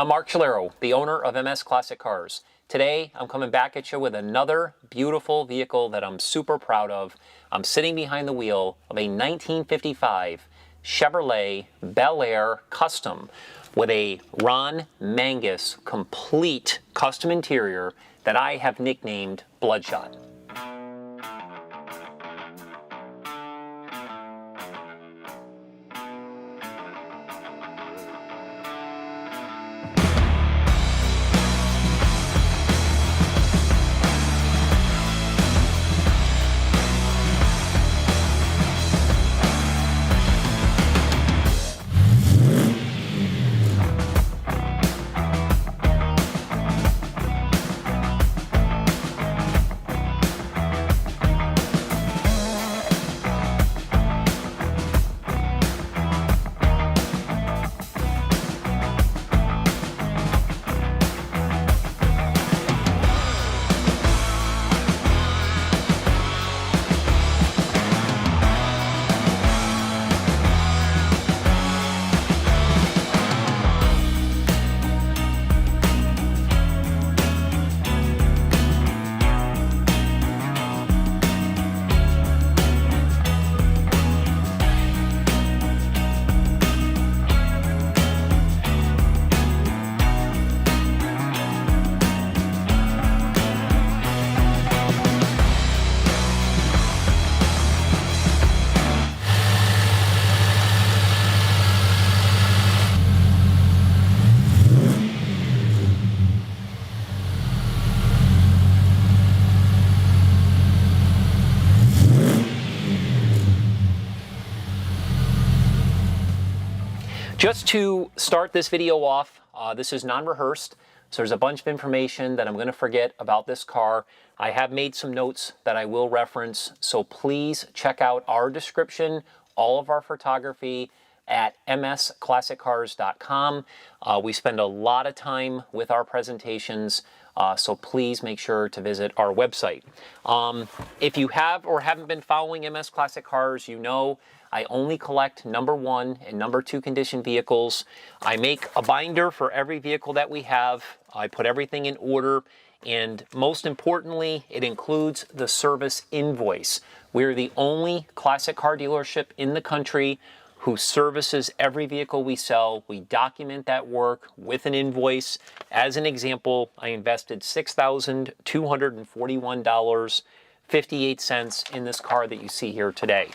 I'm Mark Scholero, the owner of MS Classic Cars. Today, I'm coming back at you with another beautiful vehicle that I'm super proud of. I'm sitting behind the wheel of a 1955 Chevrolet Bel Air Custom with a Ron Mangus complete custom interior that I have nicknamed Bloodshot. Just to start this video off, this is non-rehearsed, so there's a bunch of information that I'm going to forget about this car. I have made some notes that I will reference, so please check out our description, all of our photography at msclassiccars.com. We spend a lot of time with our presentations, so please make sure to visit our website. If you have or haven't been following MS Classic Cars, you know I only collect #1 and #2 condition vehicles. I make a binder for every vehicle that we have. I put everything in order, and most importantly, it includes the service invoice. We're the only classic car dealership in the country who services every vehicle we sell. We document that work with an invoice. As an example, I invested $6,241.58 in this car that you see here today.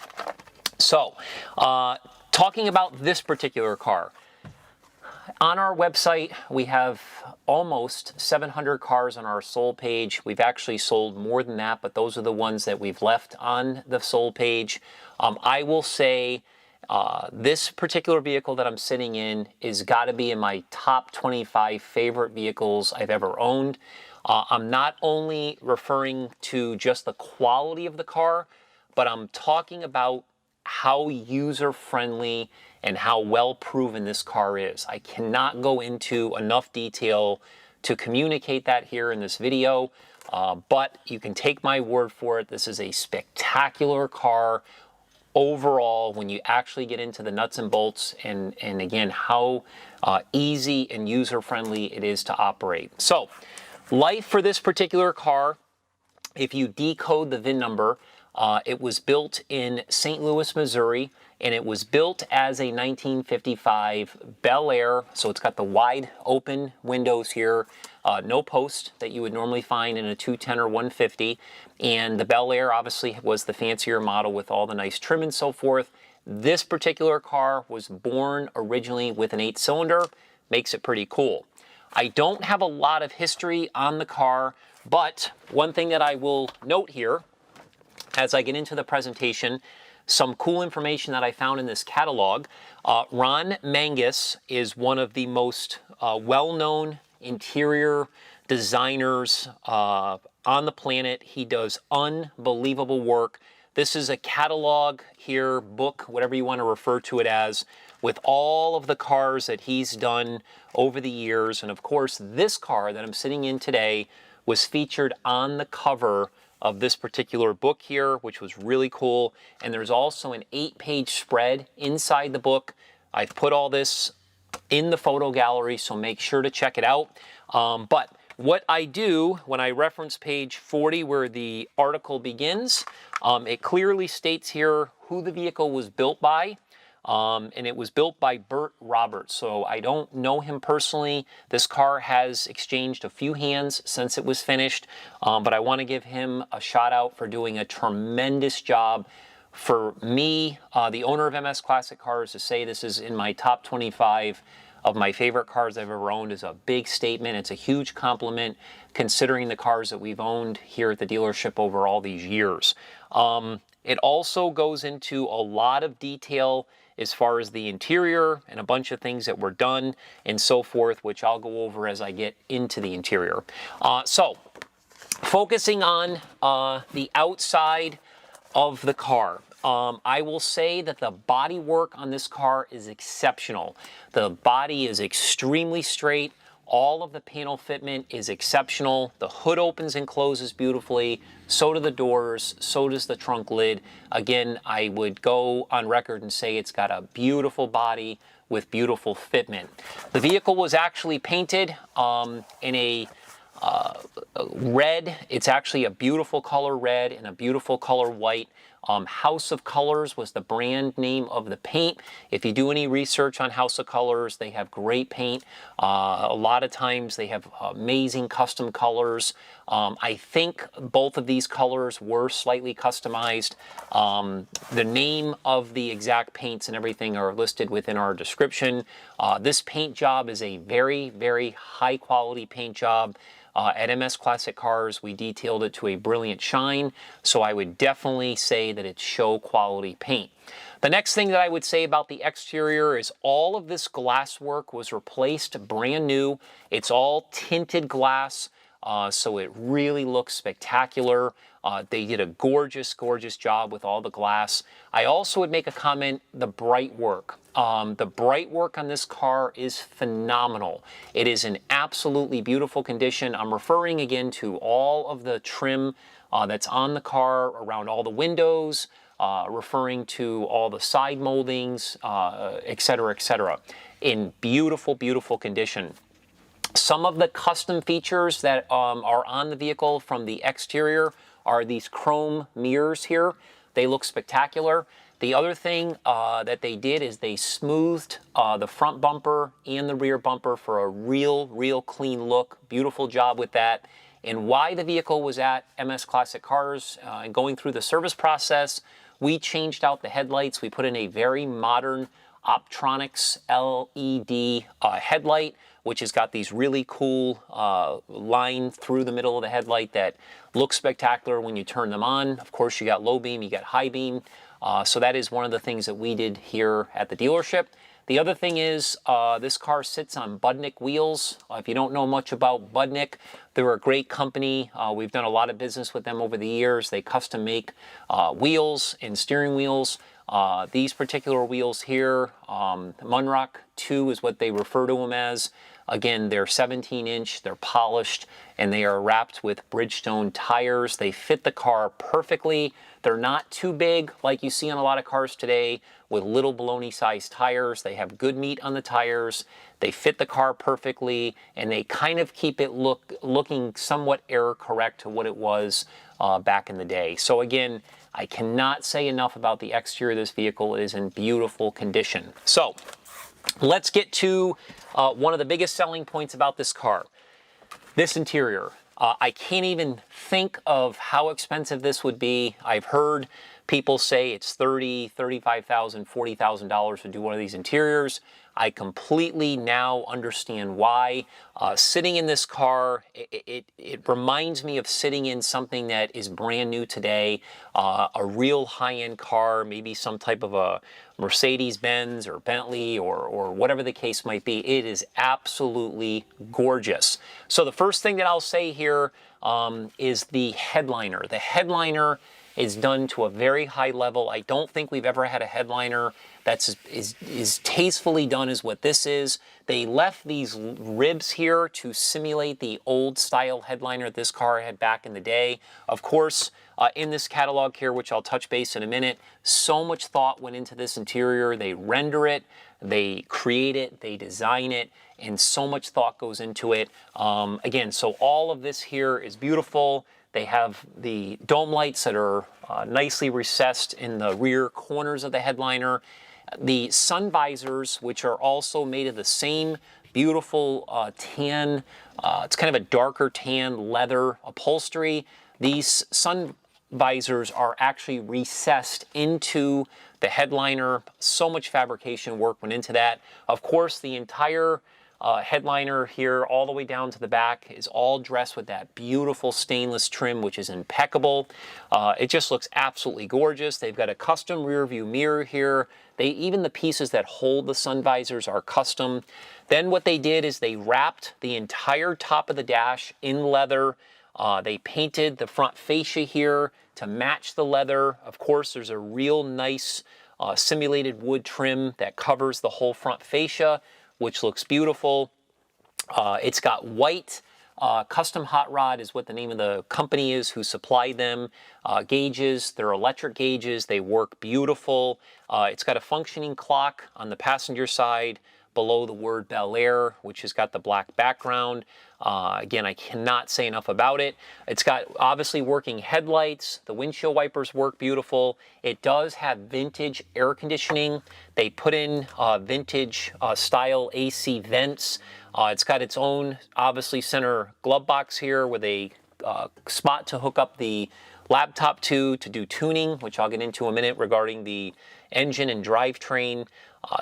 So, talking about this particular car, on our website, we have almost 700 cars on our sold page. We've actually sold more than that, but those are the ones that we've left on the sold page. I will say this particular vehicle that I'm sitting in is got to be in my top 25 favorite vehicles I've ever owned. I'm not only referring to just the quality of the car, but I'm talking about how user-friendly and how well-proven this car is. I cannot go into enough detail to communicate that here in this video, but you can take my word for it. This is a spectacular car overall when you actually get into the nuts and bolts, and again, how easy and user-friendly it is to operate. So, life for this particular car, if you decode the VIN number, it was built in St. Louis, Missouri, and it was built as a 1955 Bel Air, so it's got the wide open windows here, no post that you would normally find in a 210 or 150, and the Bel Air obviously was the fancier model with all the nice trim and so forth. This particular car was born originally with an 8-cylinder, makes it pretty cool. I don't have a lot of history on the car, but one thing that I will note here as I get into the presentation, some cool information that I found in this catalog. Ron Mangus is one of the most well-known interior designers on the planet. He does unbelievable work. This is a catalog here, book, whatever you want to refer to it as, with all of the cars that he's done over the years. And of course, this car that I'm sitting in today was featured on the cover of this particular book here, which was really cool. And there's also an 8-page spread inside the book. I've put all this in the photo gallery, so make sure to check it out. But what I do when I reference page 40 where the article begins, it clearly states here who the vehicle was built by. And it was built by Burt Roberts. So I don't know him personally. This car has exchanged a few hands since it was finished, but I want to give him a shout out for doing a tremendous job. For me, the owner of MS Classic Cars, to say this is in my top 25 of my favorite cars I've ever owned is a big statement. It's a huge compliment considering the cars that we've owned here at the dealership over all these years. It also goes into a lot of detail as far as the interior and a bunch of things that were done and so forth, which I'll go over as I get into the interior. So, focusing on the outside of the car. I will say that the body work on this car is exceptional. The body is extremely straight. All of the panel fitment is exceptional. The hood opens and closes beautifully. So do the doors. So does the trunk lid. Again, I would go on record and say it's got a beautiful body with beautiful fitment. The vehicle was actually painted in a red. It's actually a beautiful color red and a beautiful color white. House of Colors was the brand name of the paint. If you do any research on House of Colors, they have great paint. A lot of times they have amazing custom colors. I think both of these colors were slightly customized. The name of the exact paints and everything are listed within our description. This paint job is a very, very high quality paint job. At MS Classic Cars, we detailed it to a brilliant shine, so I would definitely say that it's show quality paint. The next thing that I would say about the exterior is all of this glass work was replaced brand new. It's all tinted glass, so it really looks spectacular. They did a gorgeous, gorgeous job with all the glass. I also would make a comment, the bright work. The bright work on this car is phenomenal. It is in absolutely beautiful condition. I'm referring again to all of the trim that's on the car around all the windows, referring to all the side moldings, etc., in beautiful, beautiful condition. Some of the custom features that are on the vehicle from the exterior are these chrome mirrors here. They look spectacular. The other thing that they did is they smoothed the front bumper and the rear bumper for a real clean look. Beautiful job with that. And why the vehicle was at MS Classic Cars and going through the service process, we changed out the headlights. We put in a very modern Optronics LED headlight, which has got these really cool line through the middle of the headlight that looks spectacular when you turn them on. Of course, you got low beam, you got high beam. So that is one of the things that we did here at the dealership. The other thing is this car sits on Budnik wheels. If you don't know much about Budnik, they're a great company. We've done a lot of business with them over the years. They custom make wheels and steering wheels. These particular wheels here, Munrock 2 is what they refer to them as. Again, they're 17-inch, they're polished, and they are wrapped with Bridgestone tires. They fit the car perfectly. They're not too big like you see on a lot of cars today with little baloney-sized tires. They have good meat on the tires. They fit the car perfectly, and they kind of keep it looking somewhat error correct to what it was back in the day. So again, I cannot say enough about the exterior of this vehicle. It is in beautiful condition. So let's get to one of the biggest selling points about this car, this interior. I can't even think of how expensive this would be. I've heard people say it's $30,000, $35,000, $40,000 to do one of these interiors. I completely now understand why. Sitting in this car, it reminds me of sitting in something that is brand new today, a real high-end car, maybe some type of a Mercedes-Benz or Bentley or whatever the case might be. It is absolutely gorgeous. So the first thing that I'll say here is the headliner. The headliner is done to a very high level. I don't think we've ever had a headliner that's as tastefully done as what this is. They left these ribs here to simulate the old style headliner this car had back in the day. Of course, in this catalog here, which I'll touch base in a minute, so much thought went into this interior. They render it, they create it, they design it, and so much thought goes into it. Again, so all of this here is beautiful. They have the dome lights that are nicely recessed in the rear corners of the headliner. The sun visors, which are also made of the same beautiful tan, it's kind of a darker tan leather upholstery. These sun visors are actually recessed into the headliner. So much fabrication work went into that. Of course, the entire headliner here all the way down to the back is all dressed with that beautiful stainless trim, which is impeccable. It just looks absolutely gorgeous. They've got a custom rear view mirror here. Even the pieces that hold the sun visors are custom. Then what they did is they wrapped the entire top of the dash in leather. They painted the front fascia here to match the leather. Of course, there's a real nice simulated wood trim that covers the whole front fascia, which looks beautiful. It's got white custom hot rod is what the name of the company is who supplied them. Gauges, they're electric gauges. They work beautiful. It's got a functioning clock on the passenger side below the word Bel Air, which has got the black background. Again, I cannot say enough about it. It's got obviously working headlights. The windshield wipers work beautiful. It does have vintage air conditioning. They put in vintage style AC vents. It's got its own, obviously, center glove box here with a spot to hook up the laptop to do tuning, which I'll get into in a minute regarding the engine and drivetrain.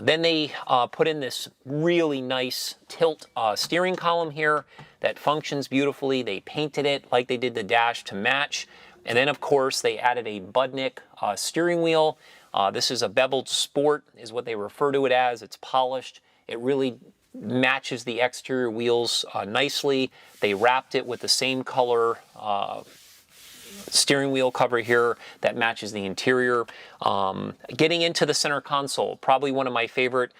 Then they put in this really nice tilt steering column here that functions beautifully. They painted it like they did the dash to match. And then, of course, they added a Budnick steering wheel. This is a beveled sport is what they refer to it as. It's polished. It really matches the exterior wheels nicely. They wrapped it with the same color steering wheel cover here that matches the interior. Getting into the center console, probably one of my favorite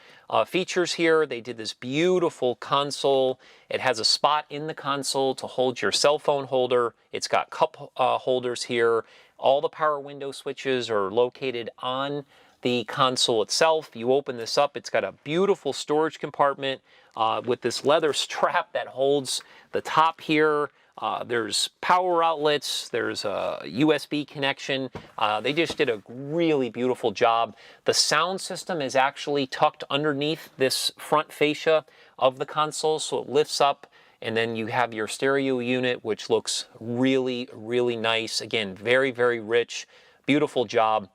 features here. They did this beautiful console. It has a spot in the console to hold your cell phone holder. It's got cup holders here. All the power window switches are located on the console itself. You open this up, it's got a beautiful storage compartment with this leather strap that holds the top here. There's power outlets, there's a USB connection. They just did a really beautiful job. The sound system is actually tucked underneath this front fascia of the console, so it lifts up, and then you have your stereo unit, which looks really, really nice. Again, very, very rich, beautiful job.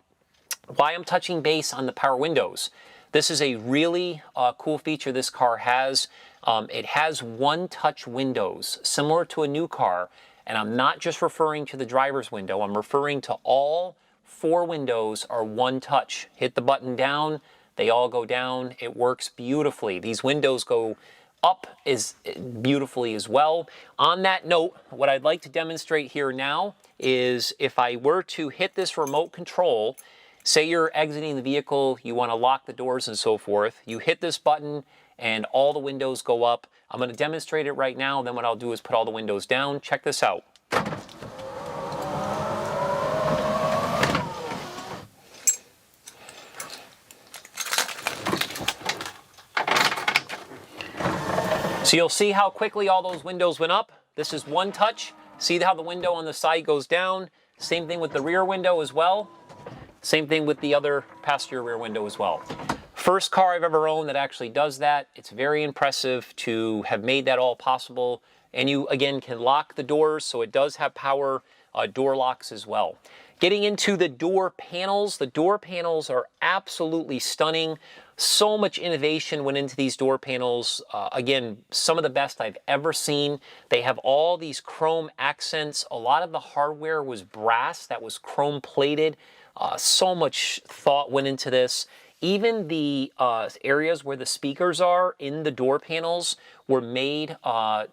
Why I'm touching base on the power windows. This is a really cool feature this car has. It has one-touch windows, similar to a new car. And I'm not just referring to the driver's window. I'm referring to all 4 windows are one touch. Hit the button down, they all go down. It works beautifully. These windows go up is beautifully as well. On that note, what I'd like to demonstrate here now is if I were to hit this remote control, say you're exiting the vehicle, you want to lock the doors and so forth, you hit this button and all the windows go up. I'm going to demonstrate it right now, then what I'll do is put all the windows down. Check this out. So you'll see how quickly all those windows went up. This is one touch. See how the window on the side goes down? Same thing with the rear window as well. Same thing with the other passenger rear window as well. First car I've ever owned that actually does that. It's very impressive to have made that all possible. And you, again, can lock the doors, so it does have power door locks as well. Getting into the door panels are absolutely stunning. So much innovation went into these door panels. Again, some of the best I've ever seen. They have all these chrome accents. A lot of the hardware was brass that was chrome plated. So much thought went into this. Even the areas where the speakers are in the door panels were made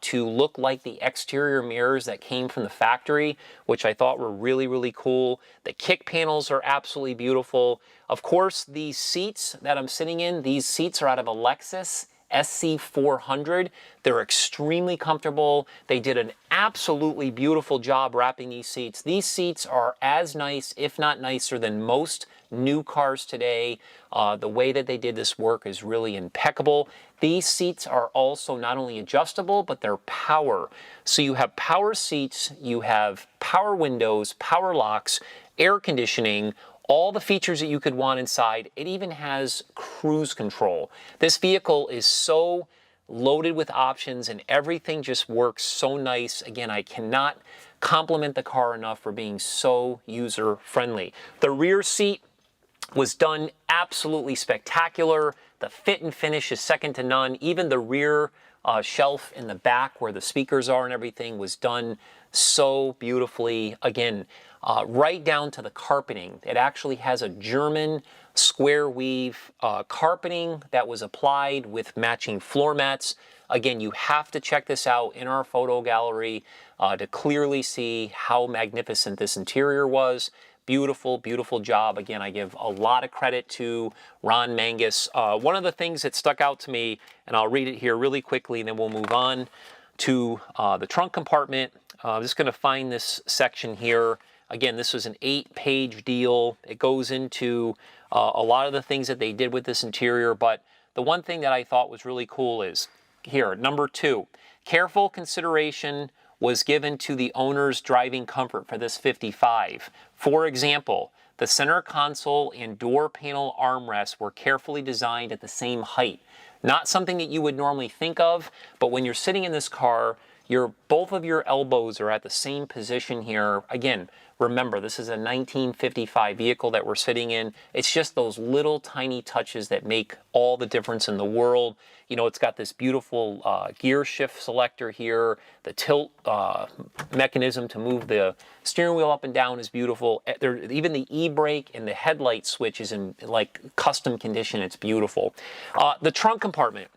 to look like the exterior mirrors that came from the factory, which I thought were really, really cool. The kick panels are absolutely beautiful. Of course, these seats that I'm sitting in, these seats are out of a Lexus SC400. They're extremely comfortable. They did an absolutely beautiful job wrapping these seats. These seats are as nice, if not nicer, than most new cars today. The way that they did this work is really impeccable. These seats are also not only adjustable, but they're power. So you have power seats, you have power windows, power locks, air conditioning, all the features that you could want inside. It even has cruise control. This vehicle is so loaded with options and everything just works so nice. Again, I cannot compliment the car enough for being so user friendly. The rear seat was done absolutely spectacular. The fit and finish is second to none. Even the rear shelf in the back where the speakers are and everything was done so beautifully. Again, right down to the carpeting. It actually has a German square weave carpeting that was applied with matching floor mats. Again, you have to check this out in our photo gallery to clearly see how magnificent this interior was. Beautiful, beautiful job. Again, I give a lot of credit to Ron Mangus. One of the things that stuck out to me, and I'll read it here really quickly, and then we'll move on to the trunk compartment. I'm just going to find this section here. Again, this was an 8-page deal. It goes into a lot of the things that they did with this interior, but the one thing that I thought was really cool is here, number 2, careful consideration was given to the owner's driving comfort for this 55. For example, the center console and door panel armrests were carefully designed at the same height. Not something that you would normally think of, but when you're sitting in this car, both of your elbows are at the same position here. Again, remember, this is a 1955 vehicle that we're sitting in. It's just those little tiny touches that make all the difference in the world. You know, it's got this beautiful gear shift selector here. The tilt mechanism to move the steering wheel up and down is beautiful. Even the e-brake and the headlight switch is in like custom condition. It's beautiful. The trunk compartment.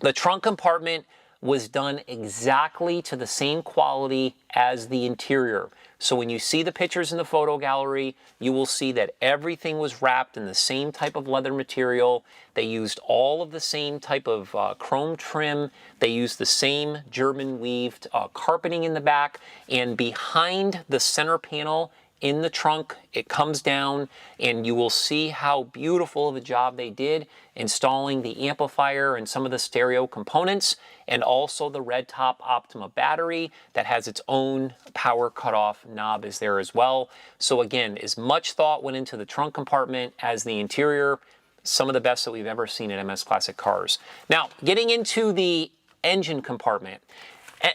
The trunk compartment was done exactly to the same quality as the interior. So when you see the pictures in the photo gallery, you will see that everything was wrapped in the same type of leather material. They used all of the same type of chrome trim. They used the same German weaved carpeting in the back. And behind the center panel in the trunk, it comes down and you will see how beautiful of a job they did installing the amplifier and some of the stereo components, and also the red top Optima battery that has its own power cutoff knob is there as well. So again, as much thought went into the trunk compartment as the interior. Some of the best that we've ever seen at MS Classic Cars. Now, getting into the engine compartment.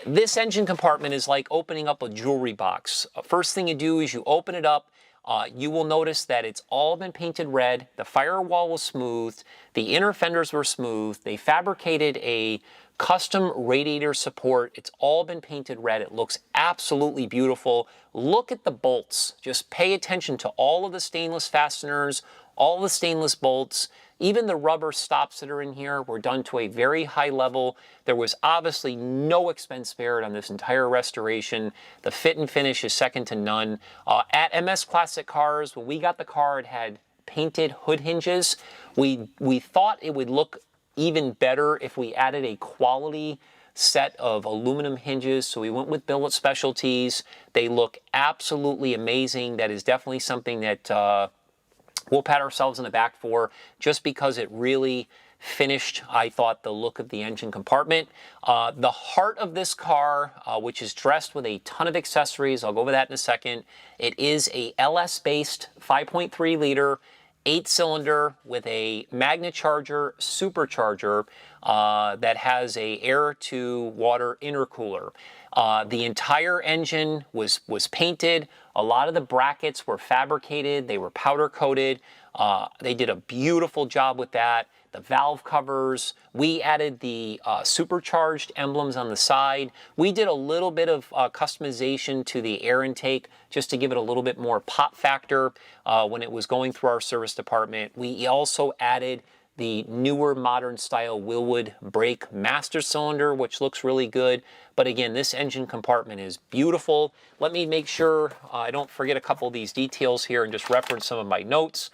This engine compartment is like opening up a jewelry box. First thing you do is you open it up. You will notice that it's all been painted red. The firewall was smoothed. The inner fenders were smooth. They fabricated a custom radiator support. It's all been painted red. It looks absolutely beautiful. Look at the bolts. Just pay attention to all of the stainless fasteners, all the stainless bolts. Even the rubber stops that are in here were done to a very high level. There was obviously no expense spared on this entire restoration. The fit and finish is second to none. At MS Classic Cars, when we got the car, it had painted hood hinges. We thought it would look even better if we added a quality set of aluminum hinges, so we went with Billet Specialties. They look absolutely amazing. That is definitely something that we'll pat ourselves on the back for, just because it really finished, I thought, the look of the engine compartment. The heart of this car, which is dressed with a ton of accessories, I'll go over that in a second. It is a LS-based 5.3 liter 8-cylinder with a Magnacharger supercharger that has a air-to-water intercooler. The entire engine was painted. A lot of the brackets were fabricated. They were powder coated. They did a beautiful job with that. the valve covers. We added the Supercharged emblems on the side. We did a little bit of customization to the air intake just to give it a little bit more pop factor when it was going through our service department. We also added the newer modern style Wilwood brake master cylinder, which looks really good. But again, this engine compartment is beautiful. Let me make sure I don't forget a couple of these details here and just reference some of my notes.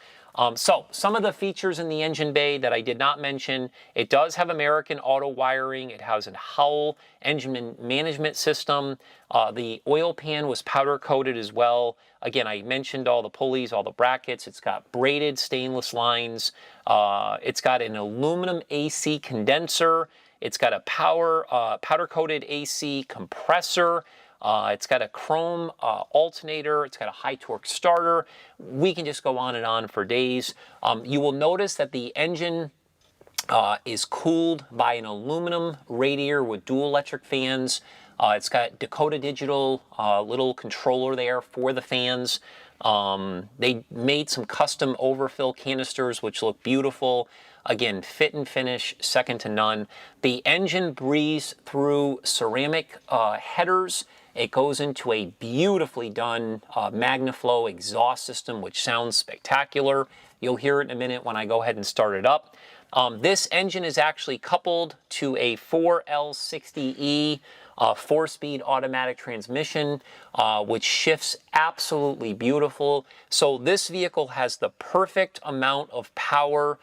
So some of the features in the engine bay that I did not mention: it does have American auto wiring. It has a Howell engine management system. The oil pan was powder coated as well. Again, I mentioned all the pulleys, all the brackets. It's got braided stainless lines. It's got an aluminum AC condenser. It's got a powder coated AC compressor. It's got a chrome alternator. It's got a high torque starter. We can just go on and on for days. You will notice that the engine is cooled by an aluminum radiator with dual electric fans. It's got Dakota Digital little controller there for the fans. They made some custom overfill canisters which look beautiful. Again, fit and finish, second to none. The engine breathes through ceramic headers. It goes into a beautifully done MagnaFlow exhaust system, which sounds spectacular. You'll hear it in a minute when I go ahead and start it up. This engine is actually coupled to a 4L60E 4-speed automatic transmission, which shifts absolutely beautiful. So this vehicle has the perfect amount of power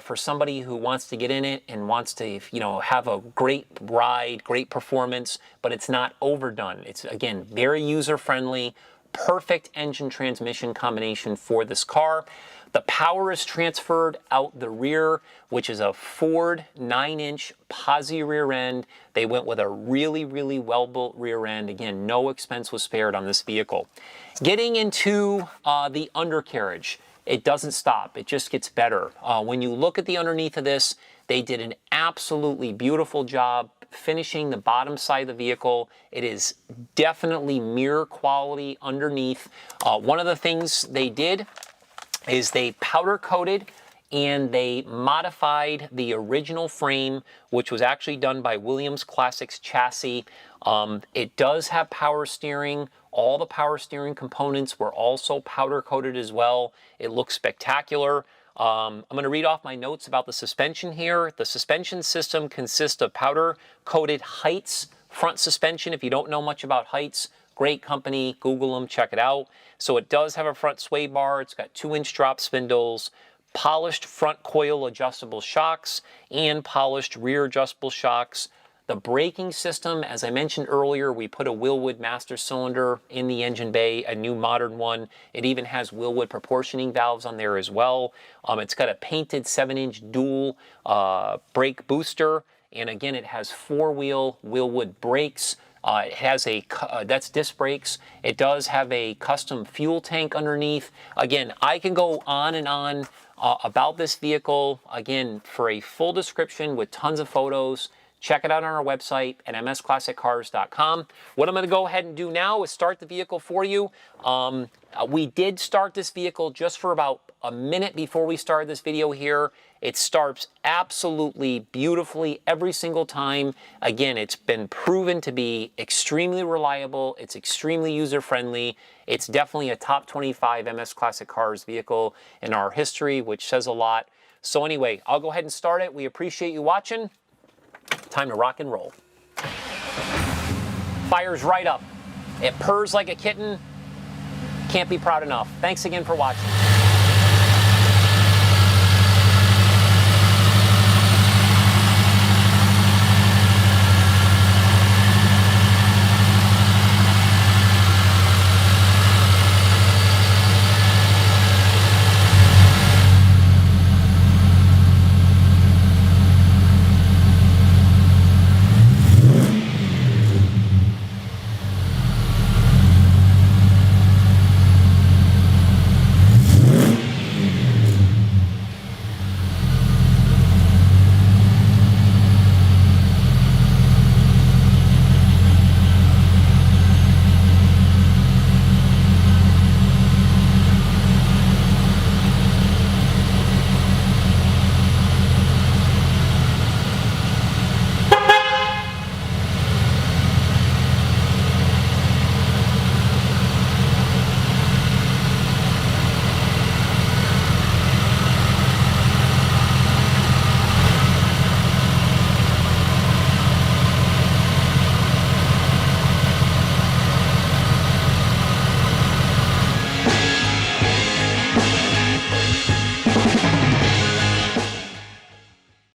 for somebody who wants to get in it and wants to, you know, have a great ride, great performance, but it's not overdone. It's, again, very user-friendly, perfect engine transmission combination for this car. The power is transferred out the rear, which is a Ford 9-inch posi rear end. They went with a really, really well-built rear end. Again, no expense was spared on this vehicle. Getting into the undercarriage, it doesn't stop. It just gets better. When you look at the underneath of this, they did an absolutely beautiful job finishing the bottom side of the vehicle. It is definitely mirror quality underneath. One of the things they did is they powder coated and they modified the original frame, which was actually done by Williams Classics Chassis. It does have power steering. All the power steering components were also powder coated as well. It looks spectacular. I'm going to read off my notes about the suspension here. The suspension system consists of powder coated Heights front suspension. If you don't know much about Heights, great company, Google them, check it out. So it does have a front sway bar. It's got 2-inch drop spindles, polished front coil adjustable shocks, and polished rear adjustable shocks. The braking system, as I mentioned earlier, we put a Wilwood master cylinder in the engine bay, a new modern one. It even has Wilwood proportioning valves on there as well. It's got a painted 7-inch dual brake booster. And again, it has 4-wheel Wilwood brakes. It has that's disc brakes. It does have a custom fuel tank underneath. Again, I can go on and on about this vehicle. Again, for a full description with tons of photos, check it out on our website at msclassiccars.com. What I'm going to go ahead and do now is start the vehicle for you. We did start this vehicle just for about a minute before we started this video here. It starts absolutely beautifully every single time. Again, it's been proven to be extremely reliable. It's extremely user-friendly. It's definitely a top 25 MS Classic Cars vehicle in our history, which says a lot. So anyway, I'll go ahead and start it. We appreciate you watching. Time to rock and roll. Fires right up. It purrs like a kitten. Can't be proud enough. Thanks again for watching.